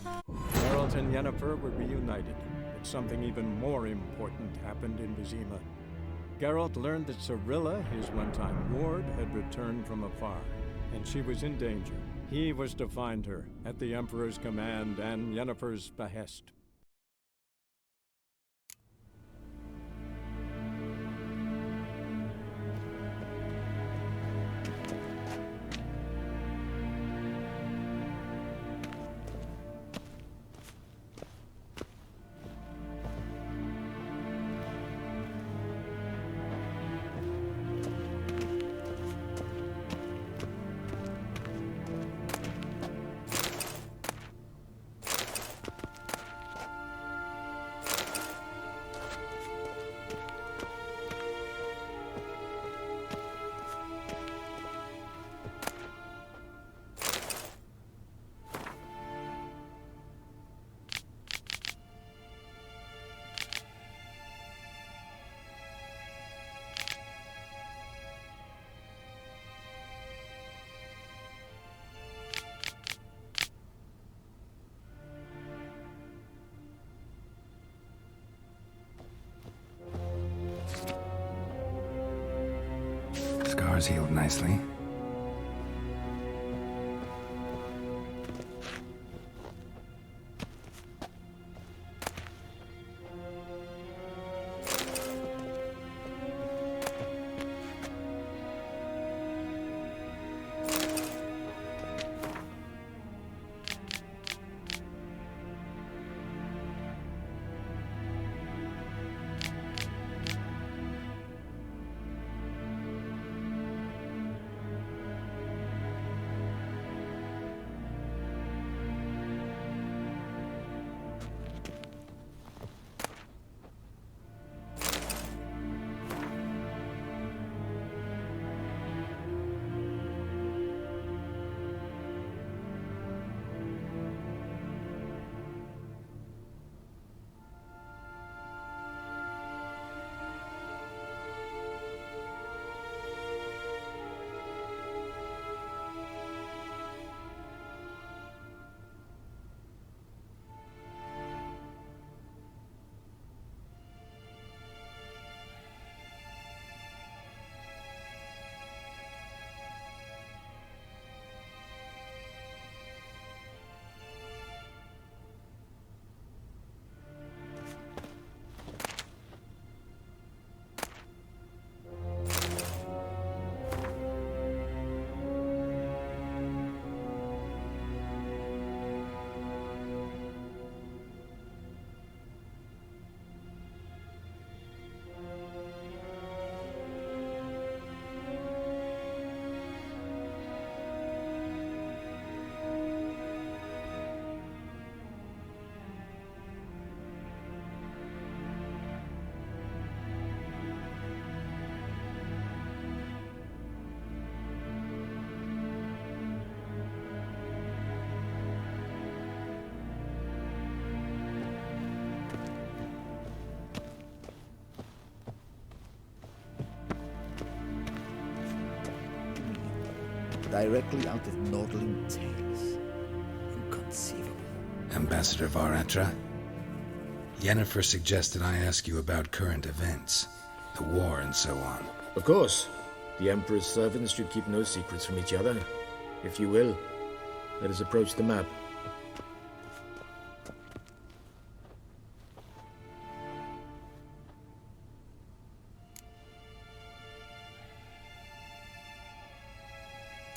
Geralt and Yennefer were reunited, but something even more important happened in Vizima. Geralt learned that Cirilla, his one-time ward, had returned from afar, and she was in danger. He was to find her, at the Emperor's command and Yennefer's behest. Scars healed nicely. Directly out of Nordling tales. Inconceivable. Ambassador Varatra, Yennefer suggested I ask you about current events, the war and so on. Of course. The Emperor's servants should keep no secrets from each other. If you will, let us approach the map.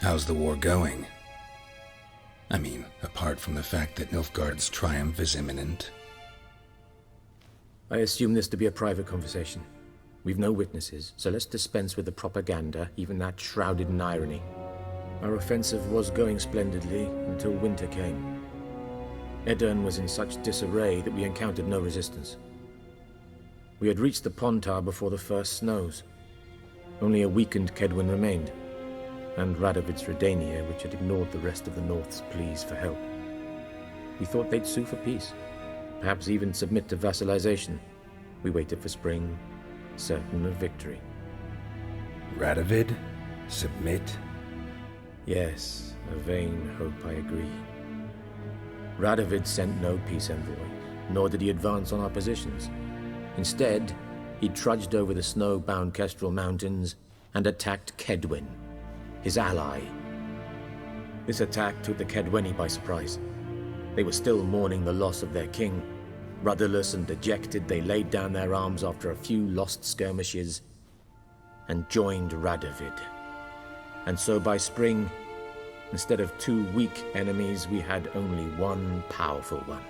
How's the war going? I mean, apart from the fact that Nilfgaard's triumph is imminent. I assume this to be a private conversation. We've no witnesses, so let's dispense with the propaganda, even that shrouded in irony. Our offensive was going splendidly until winter came. Edirne was in such disarray that we encountered no resistance. We had reached the Pontar before the first snows. Only a weakened Kedwin remained, and Radovid's Redania, which had ignored the rest of the North's pleas for help. We thought they'd sue for peace, perhaps even submit to vassalization. We waited for spring, certain of victory. Radovid? Submit? Yes, a vain hope, I agree. Radovid sent no peace envoy, nor did he advance on our positions. Instead, he trudged over the snow-bound Kestrel Mountains and attacked Kedwen, his ally. This attack took the Kedweni by surprise. They were still mourning the loss of their king. Rudderless and dejected, they laid down their arms after a few lost skirmishes and joined Radovid. And so by spring, instead of 2 weak enemies, we had only one powerful one.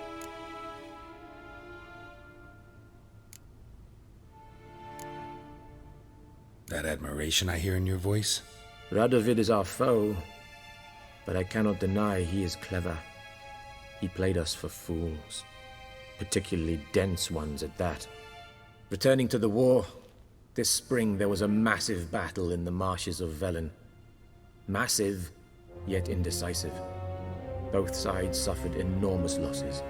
That admiration I hear in your voice? Radovid is our foe, but I cannot deny he is clever. He played us for fools, particularly dense ones at that. Returning to the war, this spring there was a massive battle in the marshes of Velen. Massive, yet indecisive. Both sides suffered enormous losses,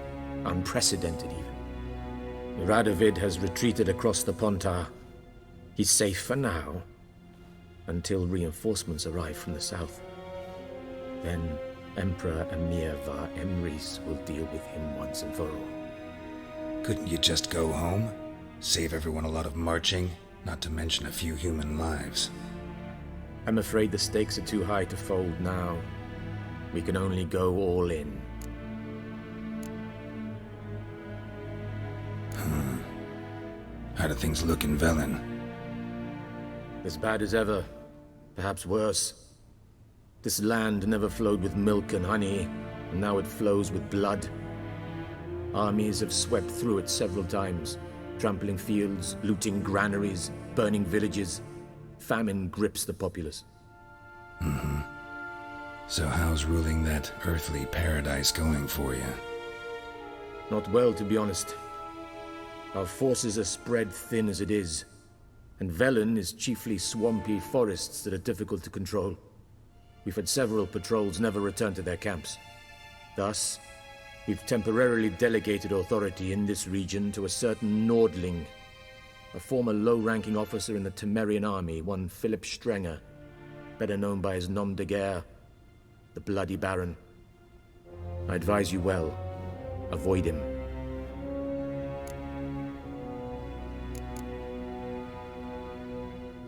unprecedented even. Radovid has retreated across the Pontar. He's safe for now, until reinforcements arrive from the south. Then Emperor Emir var Emrys will deal with him once and for all. Couldn't you just go home? Save everyone a lot of marching, not to mention a few human lives. I'm afraid the stakes are too high to fold now. We can only go all in. How do things look in Velen? As bad as ever, perhaps worse. This land never flowed with milk and honey, and now it flows with blood. Armies have swept through it several times, trampling fields, looting granaries, burning villages. Famine grips the populace. So how's ruling that earthly paradise going for you? Not well, to be honest. Our forces are spread thin as it is, and Velen is chiefly swampy forests that are difficult to control. We've had several patrols never return to their camps. Thus, we've temporarily delegated authority in this region to a certain Nordling, a former low-ranking officer in the Temerian army, one Philip Strenger, better known by his nom de guerre, the Bloody Baron. I advise you well, avoid him.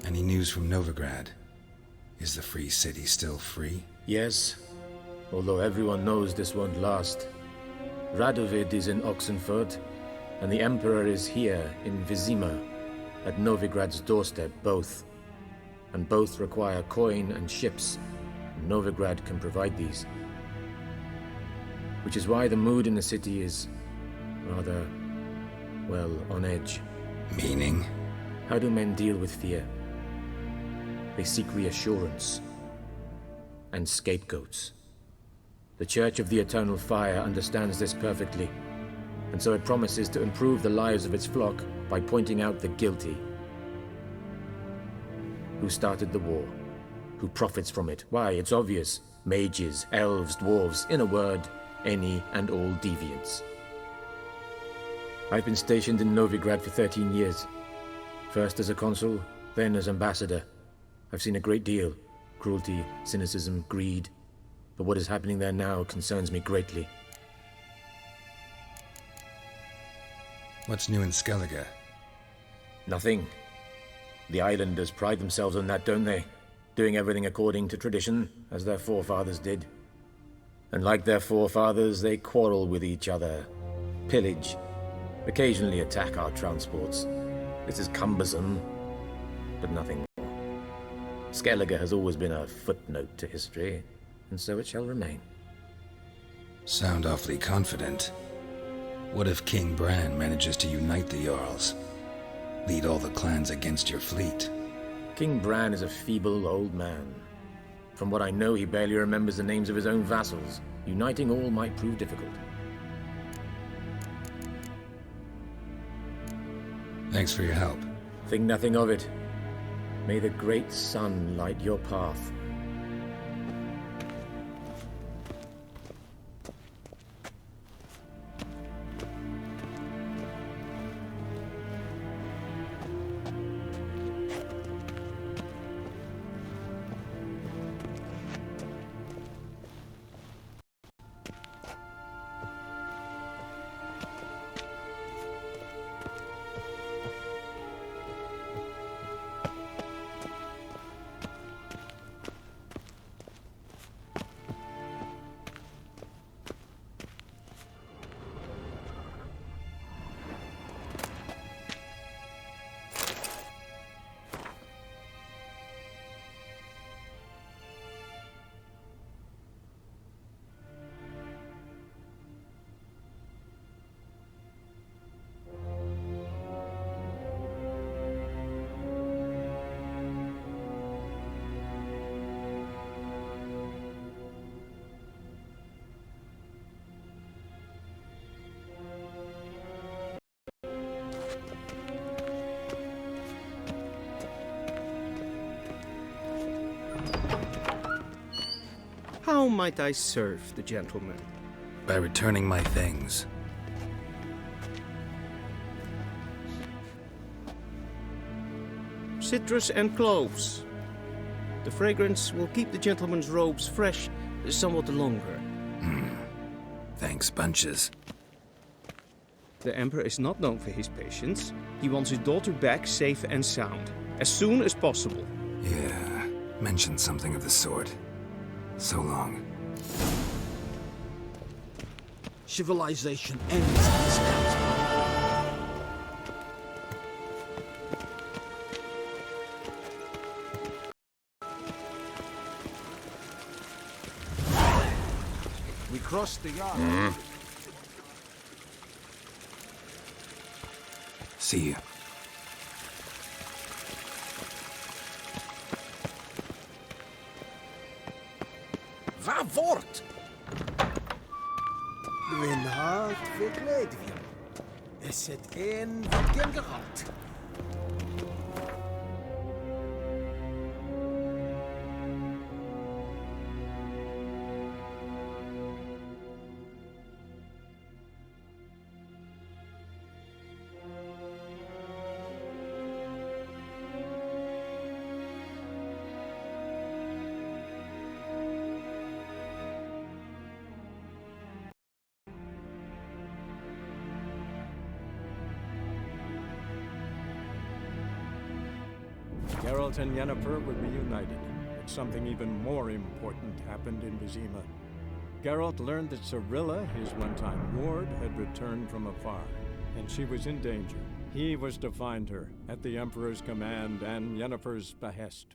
Any news from Novigrad? Is the free city still free? Yes, although everyone knows this won't last. Radovid is in Oxenfurt, and the Emperor is here in Vizima, at Novigrad's doorstep, both. And both require coin and ships, and Novigrad can provide these. Which is why the mood in the city is rather, well, on edge. Meaning? How do men deal with fear? They seek reassurance and scapegoats. The Church of the Eternal Fire understands this perfectly, and so it promises to improve the lives of its flock by pointing out the guilty. Who started the war? Who profits from it? Why, it's obvious. Mages, elves, dwarves, in a word, any and all deviants. I've been stationed in Novigrad for 13 years. First as a consul, then as ambassador. I've seen a great deal. Cruelty, cynicism, greed. But what is happening there now concerns me greatly. What's new in Skellige? Nothing. The islanders pride themselves on that, don't they? Doing everything according to tradition, as their forefathers did. And like their forefathers, they quarrel with each other, pillage, occasionally attack our transports. This is cumbersome, but nothing more. Skellige has always been a footnote to history, and so it shall remain. Sound awfully confident. What if King Bran manages to unite the Jarls? Lead all the clans against your fleet? King Bran is a feeble old man. From what I know, he barely remembers the names of his own vassals. Uniting all might prove difficult. Thanks for your help. Think nothing of it. May the great sun light your path. How might I serve the gentleman? By returning my things. Citrus and cloves. The fragrance will keep the gentleman's robes fresh somewhat longer. Thanks, bunches. The Emperor is not known for his patience. He wants his daughter back safe and sound, as soon as possible. Yeah, mentioned something of the sort. So long. Civilization ends this battle. We crossed the yard. See you. Waar wordt? Mijn hart verkleed weer. Es het een wat gern gehad. Geralt and Yennefer were reunited, but something even more important happened in Vizima. Geralt learned that Cirilla, his one-time ward, had returned from afar, and she was in danger. He was to find her, at the Emperor's command and Yennefer's behest.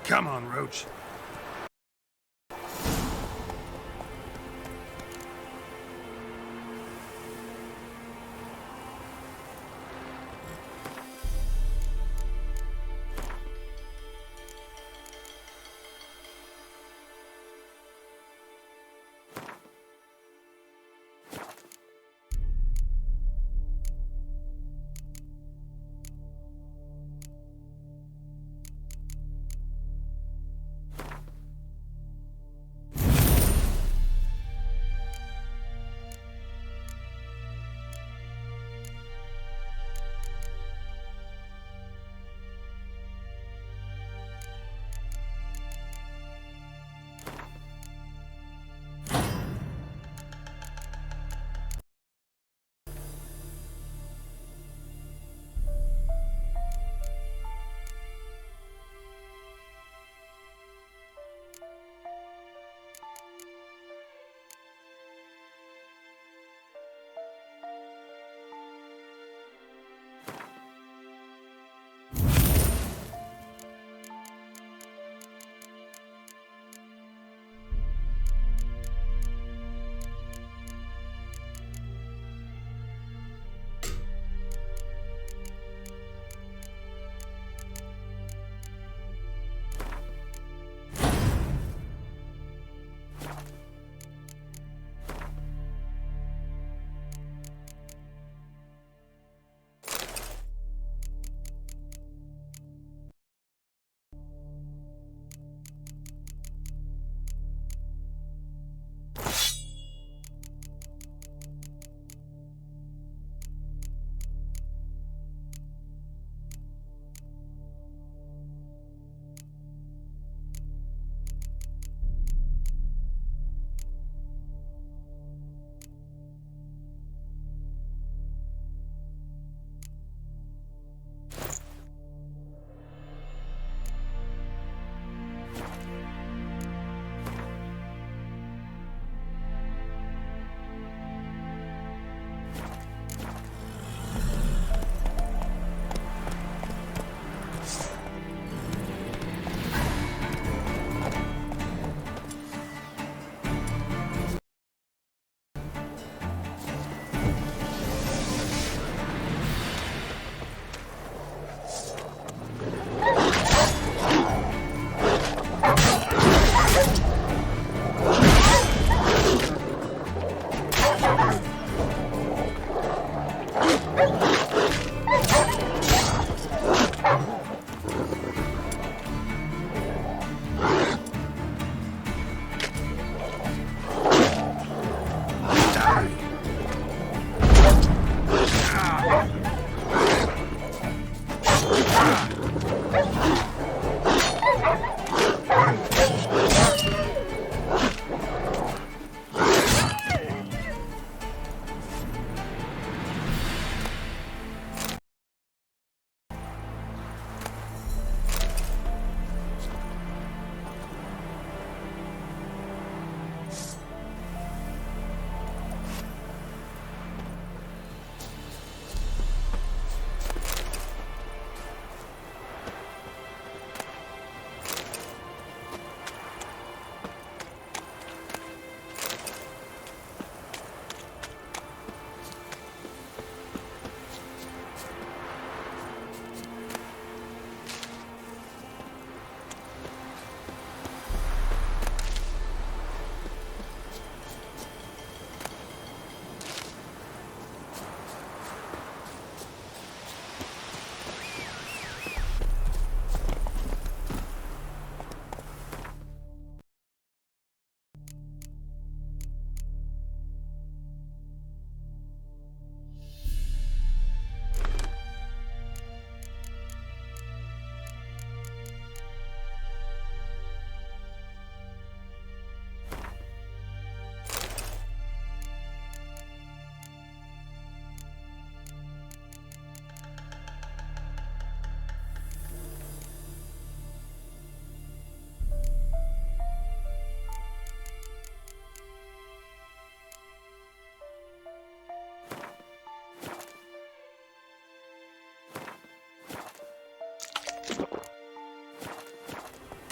Come on, Roach.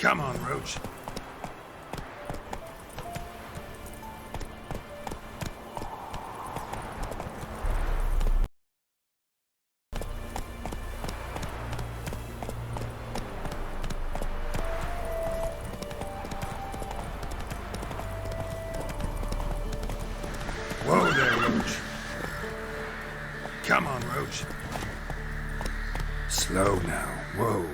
Come on, Roach. Whoa there, Roach. Come on, Roach. Slow now. Whoa.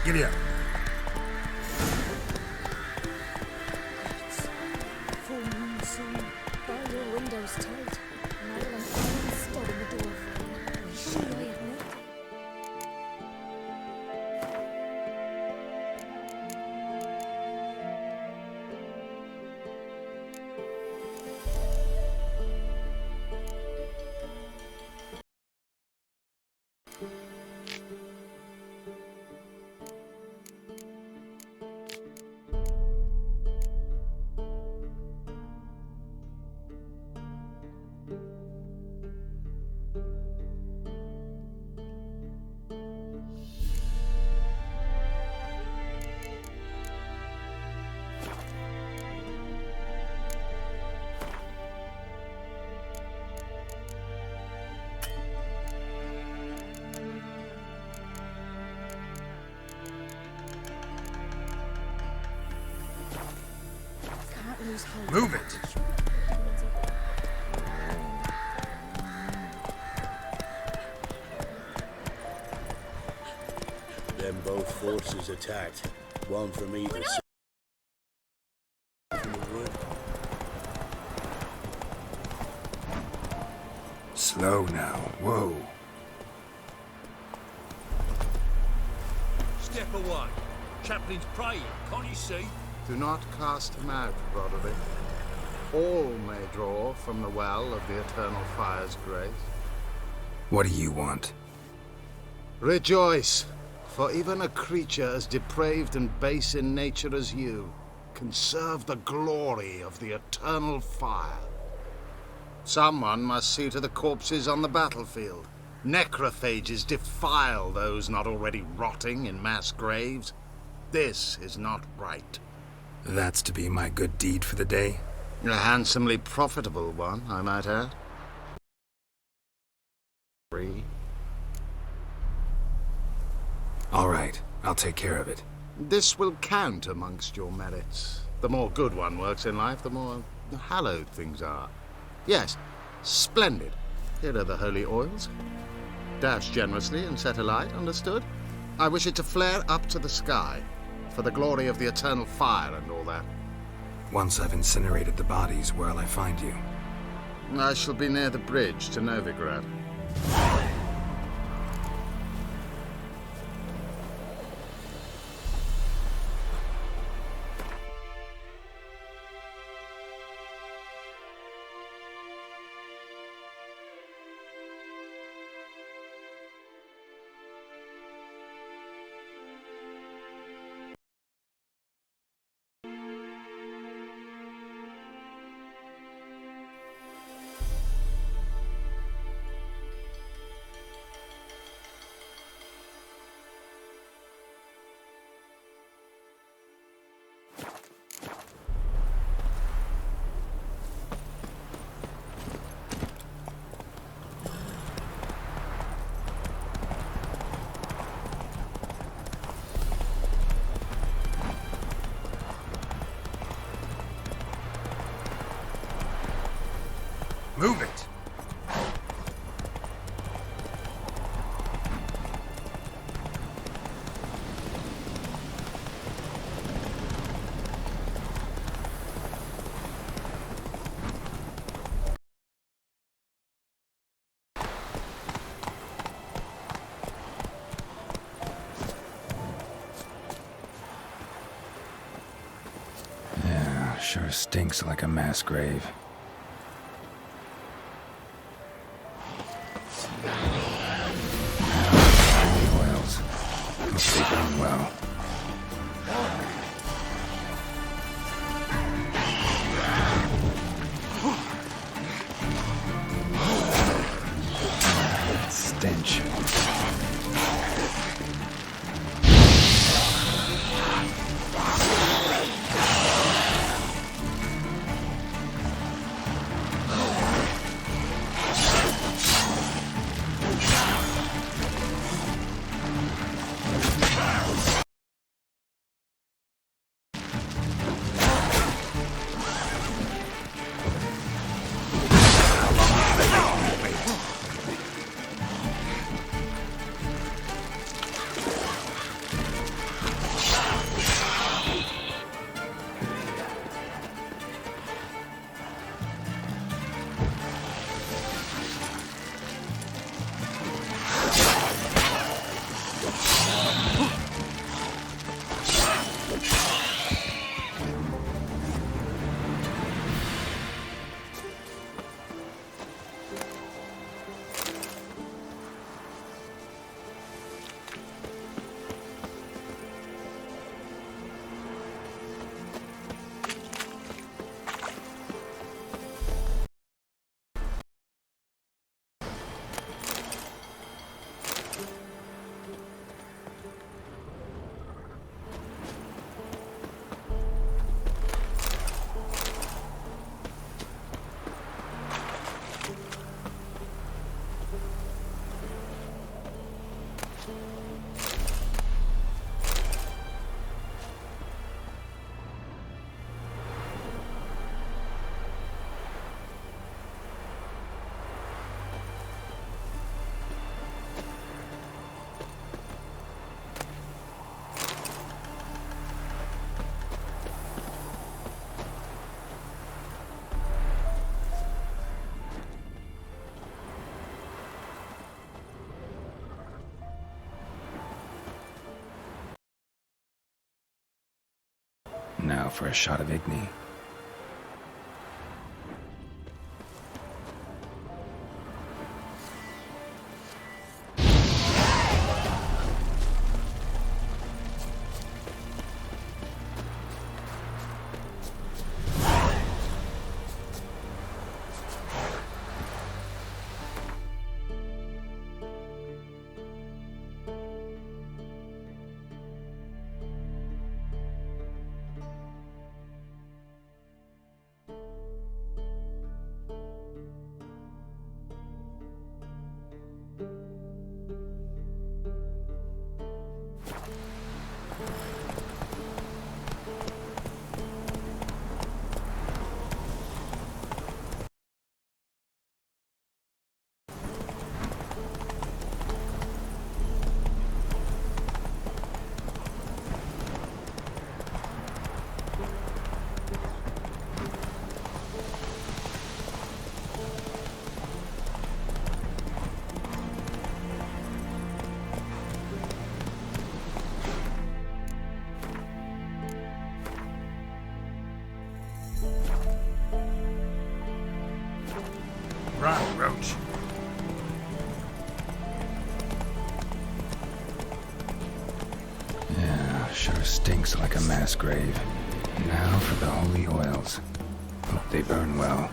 Giddy up. Full moon soon. Bar your windows tight. Madeline stood in the door for you. She I admit. Move it. Then both forces attacked. One from either side. From the wood. Slow now. Whoa. Step away. Chaplain's praying, can't you see? Do not cast him out, Roderick. All may draw from the well of the eternal fire's grace. What do you want? Rejoice, for even a creature as depraved and base in nature as you can serve the glory of the eternal fire. Someone must see to the corpses on the battlefield. Necrophages defile those not already rotting in mass graves. This is not right. That's to be my good deed for the day? A handsomely profitable one, I might add. Free. All right, I'll take care of it. This will count amongst your merits. The more good one works in life, the more hallowed things are. Yes, splendid. Here are the holy oils. Dash generously and set alight, understood? I wish it to flare up to the sky, for the glory of the eternal fire and all that. Once I've incinerated the bodies, where'll I find you? I shall be near the bridge to Novigrad. Move it! Sure stinks like a mass grave. Oils. Hope they burn well. Stench. Now for a shot of Igni. Run, Roach. Yeah, sure stinks like a mass grave. Now for the holy oils. Hope they burn well.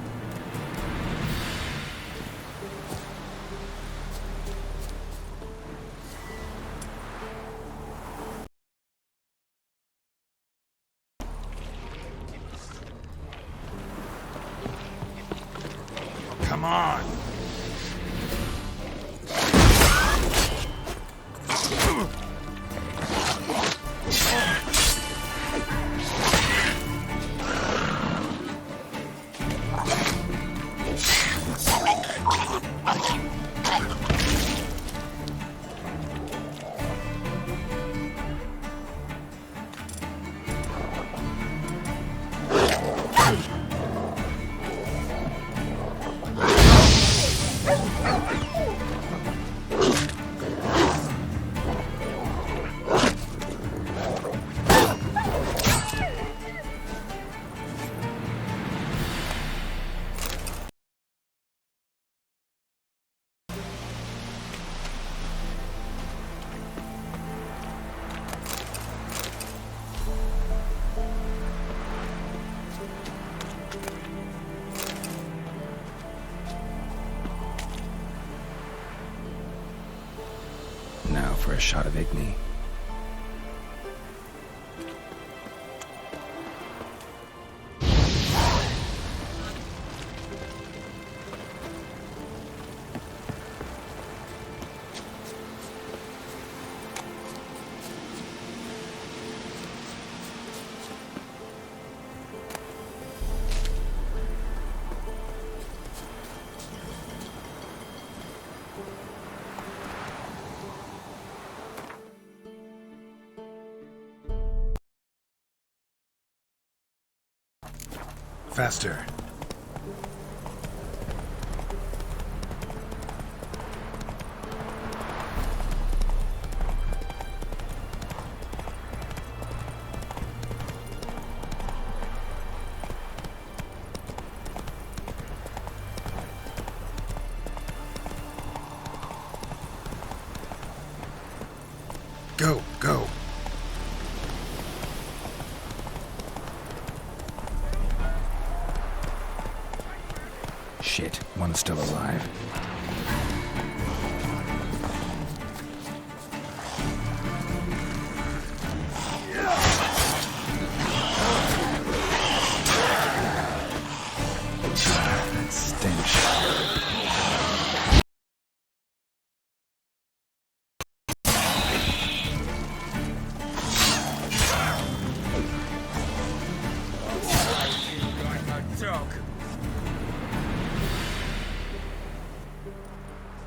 Come on! Now for a shot of Igni. Faster. Go, go. Shit, one's still alive. That stench.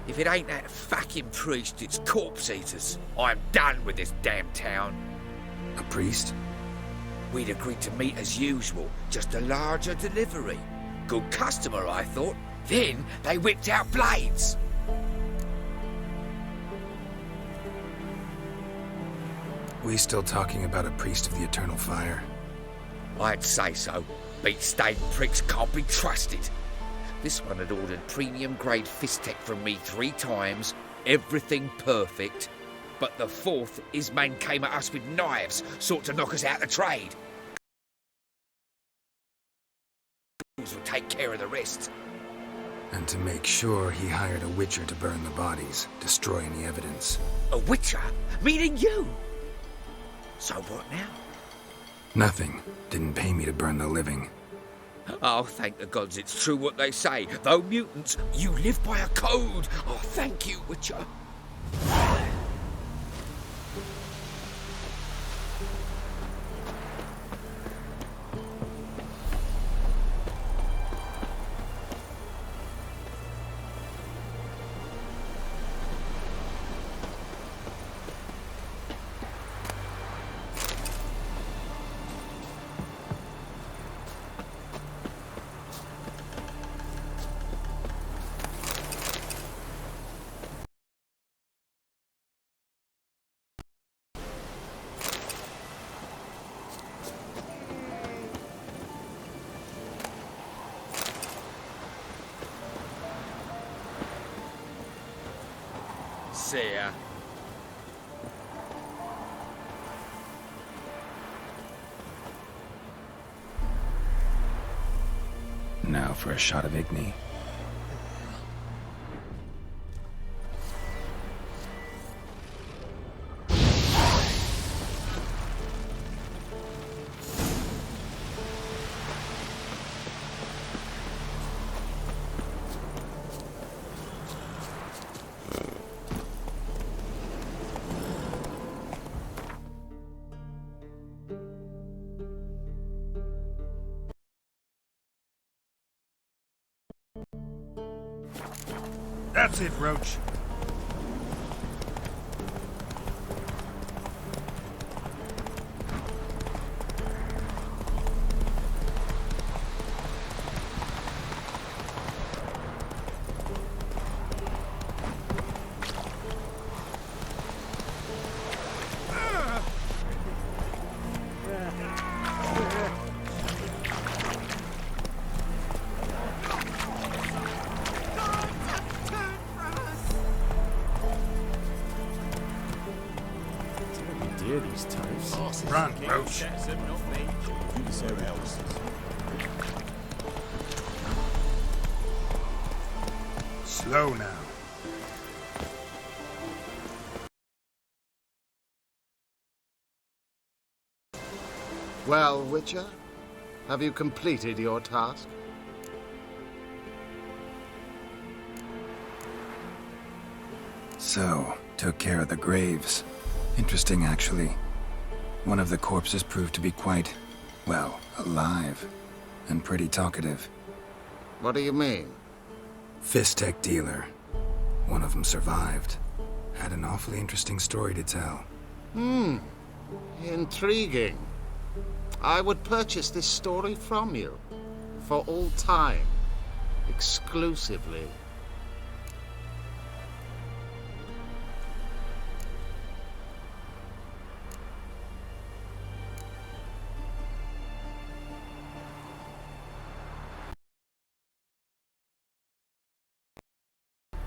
If it ain't that fucking priest, it's corpse eaters. I'm done with this damn town. A priest? We'd agreed to meet as usual, just a larger delivery. Good customer, I thought. Then they whipped out blades. We still talking about a priest of the eternal fire? I'd say so. Beat-stained pricks can't be trusted. This one had ordered premium-grade fist-tech from me 3 times, everything perfect. But the 4th, his man came at us with knives, sought to knock us out of trade. Would take care of the rest. And to make sure, he hired a witcher to burn the bodies, destroy any evidence. A witcher? Meaning you? So what now? Nothing. Didn't pay me to burn the living. Oh, thank the gods it's true what they say. Though mutants, you live by a code. Oh, thank you, Witcher. See ya. Now for a shot of Igni. That's it, Roach. These types. Run, Roach. Slow now. Well, Witcher, have you completed your task? So, took care of the graves. Interesting, actually. One of the corpses proved to be quite, well, alive. And pretty talkative. What do you mean? Fistech dealer. One of them survived. Had an awfully interesting story to tell. Intriguing. I would purchase this story from you. For all time. Exclusively.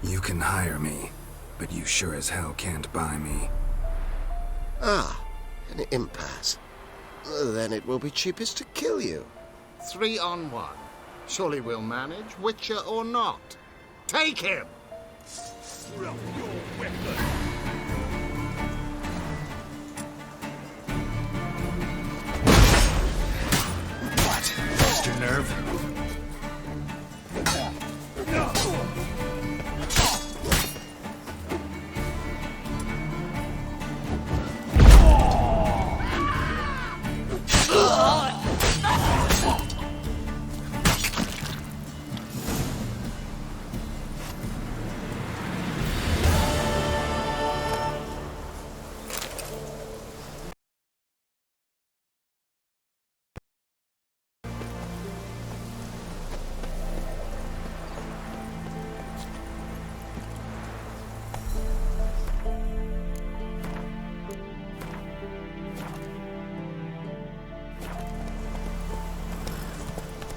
You can hire me, but you sure as hell can't buy me. Ah, an impasse. Then it will be cheapest to kill you. 3 on 1. Surely we'll manage, Witcher or not. Take him! Drop your weapon! What? Lost your nerve?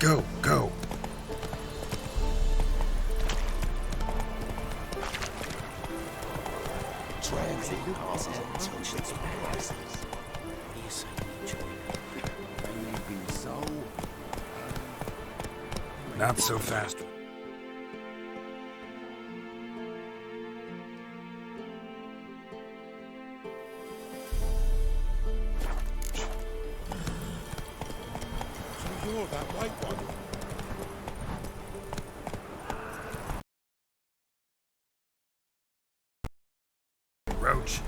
Go, go. Transit passes until its passes. Yes, maybe so. Not so fast. So you're that white one. Roach.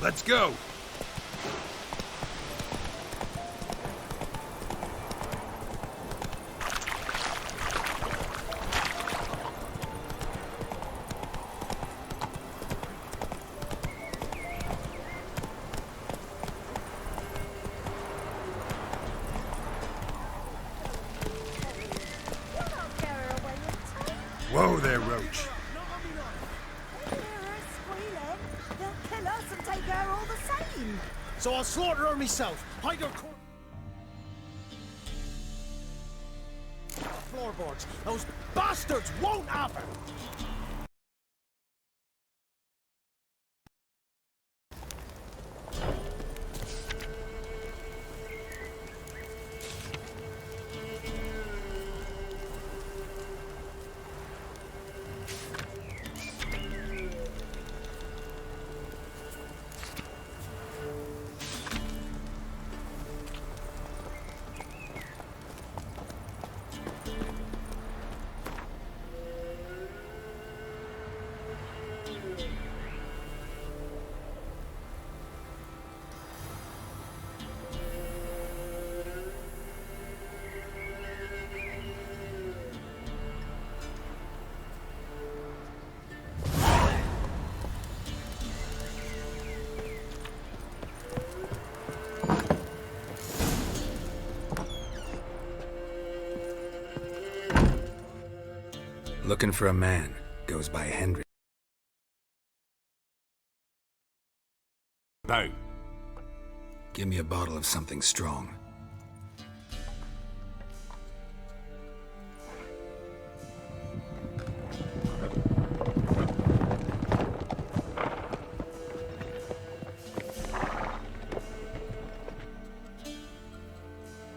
Let's go. Whoa there, Roach. So I'll slaughter her myself. Hide her floorboards. Those bastards won't have her. Looking for a man. Goes by Henry. Bow. Give me a bottle of something strong.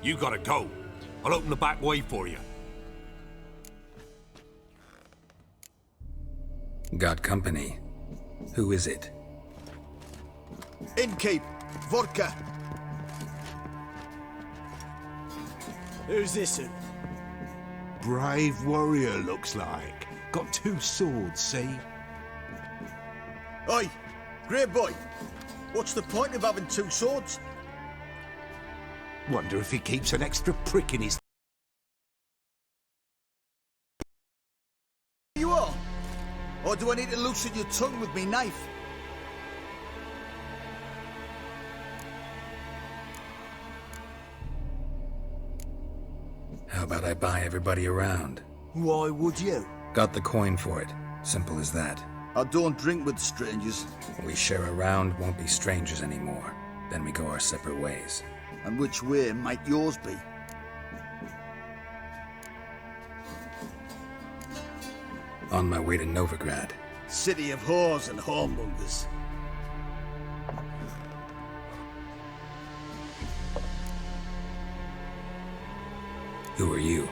You gotta go. I'll open the back way for you. Got company. Who is it? Innkeep, vodka. Who's this? Brave warrior, looks like. Got 2 swords, see? Oi, great boy. What's the point of having 2 swords? Wonder if he keeps an extra prick in his... You are? Or do I need to loosen your tongue with me knife? How about I buy everybody around? Why would you? Got the coin for it. Simple as that. I don't drink with strangers. We share a round, won't be strangers anymore. Then we go our separate ways. And which way might yours be? On my way to Novigrad. City of whores and whoremongers. Who are you?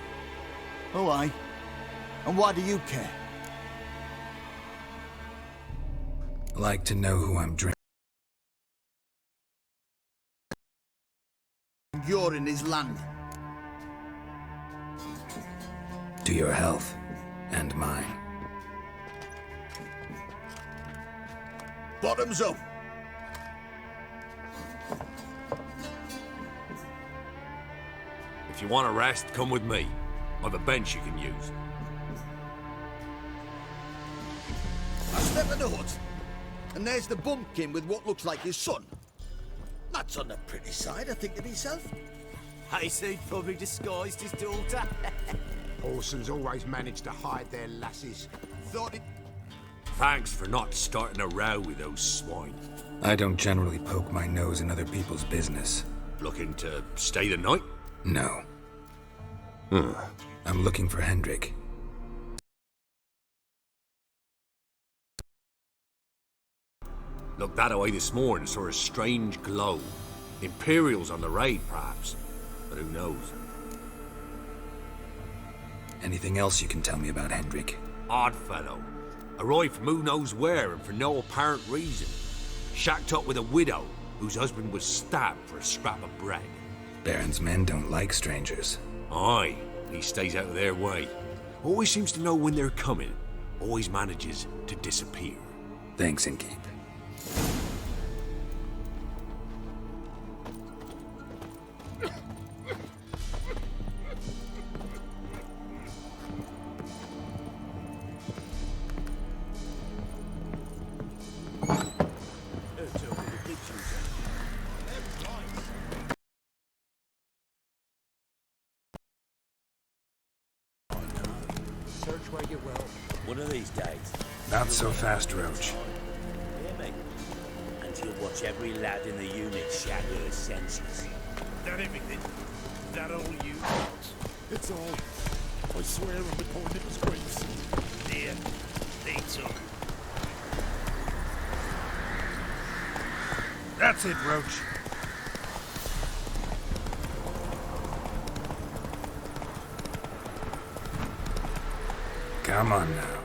Oh, aye. And why do you care? Like to know who I'm drinking. You're in his land. To your health. And mine. Bottoms up. If you want a rest, come with me. I've a bench you can use. I step in the hut, and there's the bumpkin with what looks like his son. That's on the pretty side, I think to myself. I see, probably disguised his daughter. Orsons always manage to hide their lasses. Thought it... Thanks for not starting a row with those swine. I don't generally poke my nose in other people's business. Looking to stay the night? No. I'm looking for Hendrik. Looked that away this morning, saw a strange glow. Imperials on the raid, perhaps. But who knows? Anything else you can tell me about Hendrik? Odd fellow. Arrived from who knows where and for no apparent reason. Shacked up with a widow whose husband was stabbed for a scrap of bread. Baron's men don't like strangers. Aye, he stays out of their way. Always seems to know when they're coming. Always manages to disappear. Thanks, Innkeep. One of these days. Not so fast, Roach. Hear me? And you'll watch every lad in the unit shatter his senses. That everything? That all you? It's all. I swear on the poor nippers' graves. There. They took. That's it, Roach. Come on now.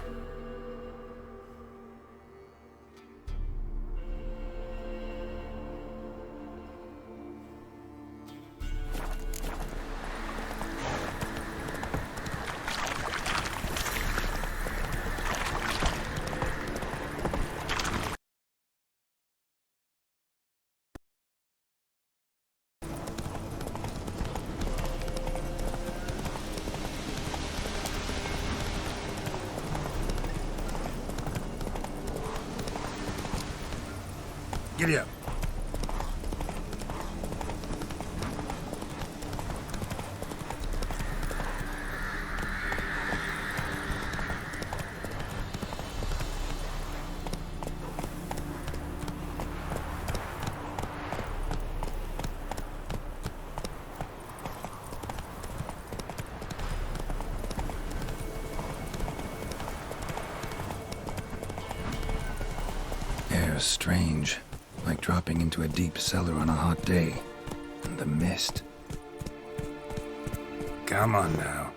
Giddy up. are strange, like dropping into a deep cellar on a hot day. And the mist. Come on now.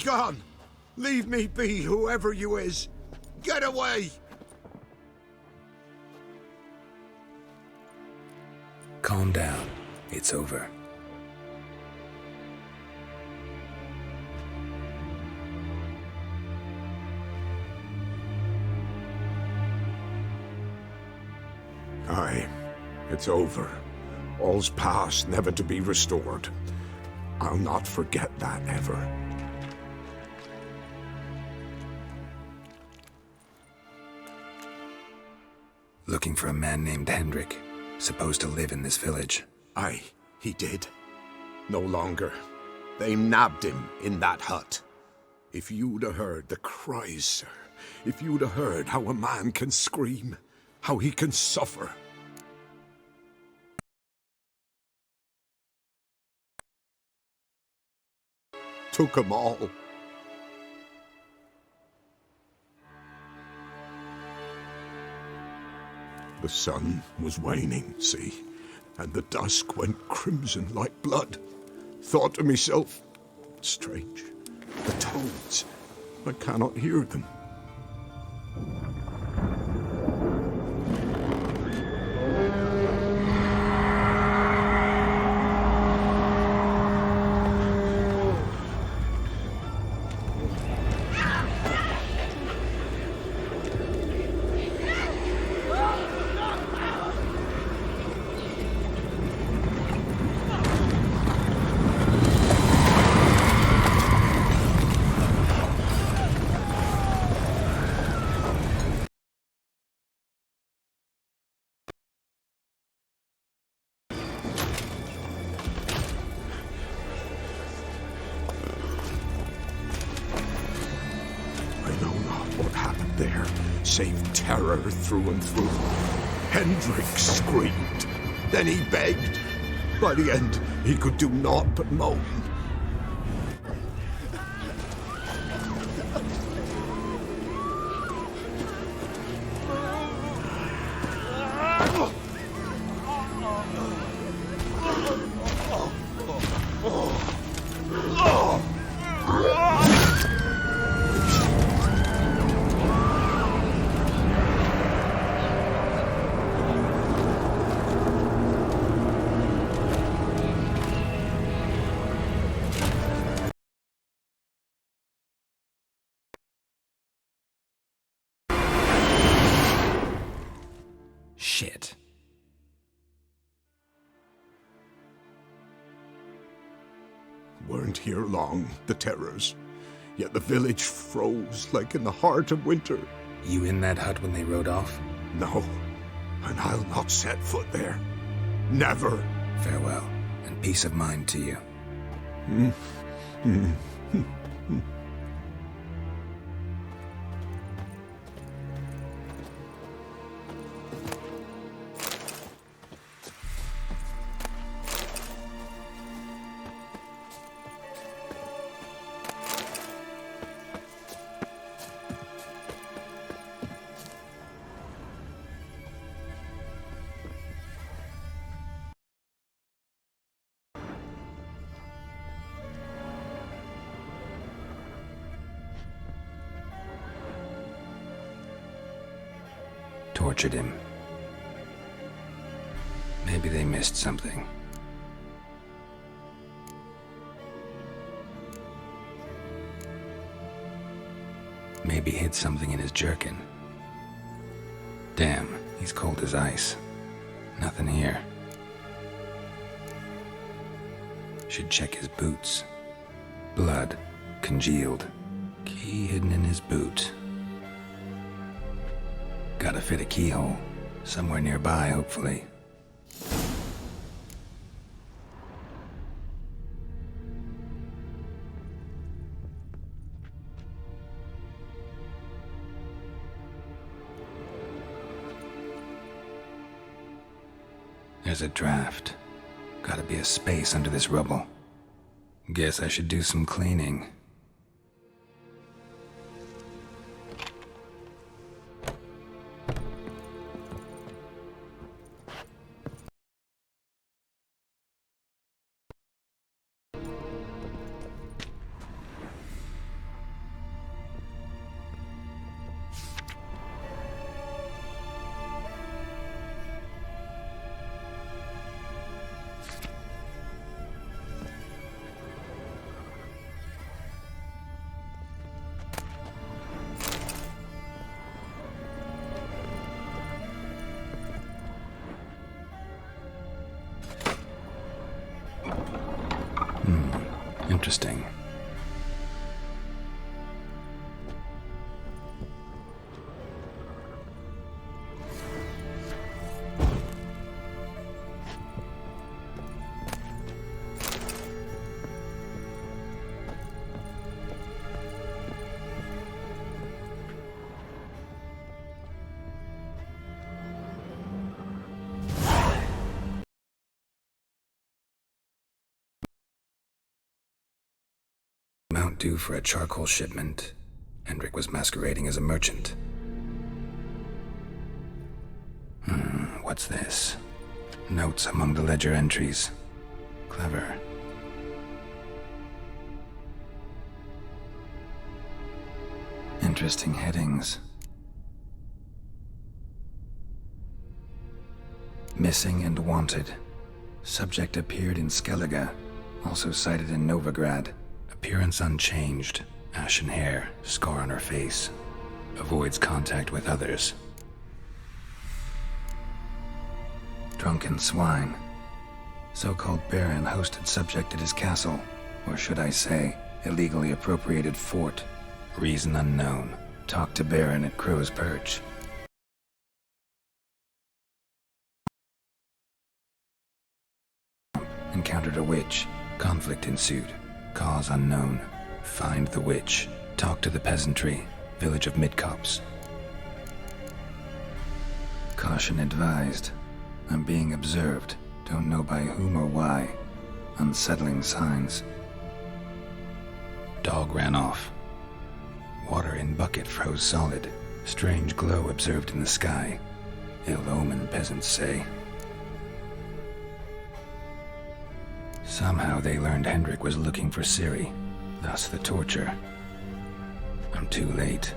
Gone! Leave me be, whoever you is! Get away! Calm down. It's over. Aye, it's over. All's past, never to be restored. I'll not forget that ever. Looking for a man named Hendrik, supposed to live in this village. Aye, he did. No longer. They nabbed him in that hut. If you'd have heard the cries, sir, if you'd have heard how a man can scream, how he can suffer. Took 'em all. The sun was waning, see, and the dusk went crimson like blood. Thought to myself, strange, the toads, I cannot hear them. Save terror through and through. Hendrik screamed. Then he begged. By the end, he could do naught but moan. Shit. Weren't here long, the terrors. Yet the village froze like in the heart of winter. You in that hut when they rode off? No, and I'll not set foot there. Never. Farewell, and peace of mind to you. Tortured him. Maybe they missed something. Maybe hid something in his jerkin. Damn, he's cold as ice. Nothing here. Should check his boots. Blood, congealed. Key hidden in his boot. Gotta fit a keyhole. Somewhere nearby, hopefully. There's a draft. Gotta be a space under this rubble. Guess I should do some cleaning. Interesting. Mount due for a charcoal shipment. Hendrik was masquerading as a merchant. What's this? Notes among the ledger entries. Clever. Interesting headings. Missing and wanted. Subject appeared in Skellige, also cited in Novigrad. Appearance unchanged. Ashen hair, scar on her face. Avoids contact with others. Drunken swine. So-called Baron hosted subject at his castle, or should I say, illegally appropriated fort. Reason unknown. Talked to Baron at Crow's Perch. Encountered a witch. Conflict ensued. Cause unknown. Find the witch. Talk to the peasantry. Village of Midcopse. Caution advised. I'm being observed. Don't know by whom or why. Unsettling signs. Dog ran off. Water in bucket froze solid. Strange glow observed in the sky. Ill omen, peasants say. Somehow they learned Hendrik was looking for Ciri, thus the torture. I'm too late.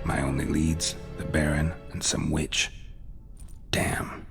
My only leads, the Baron and some witch. Damn.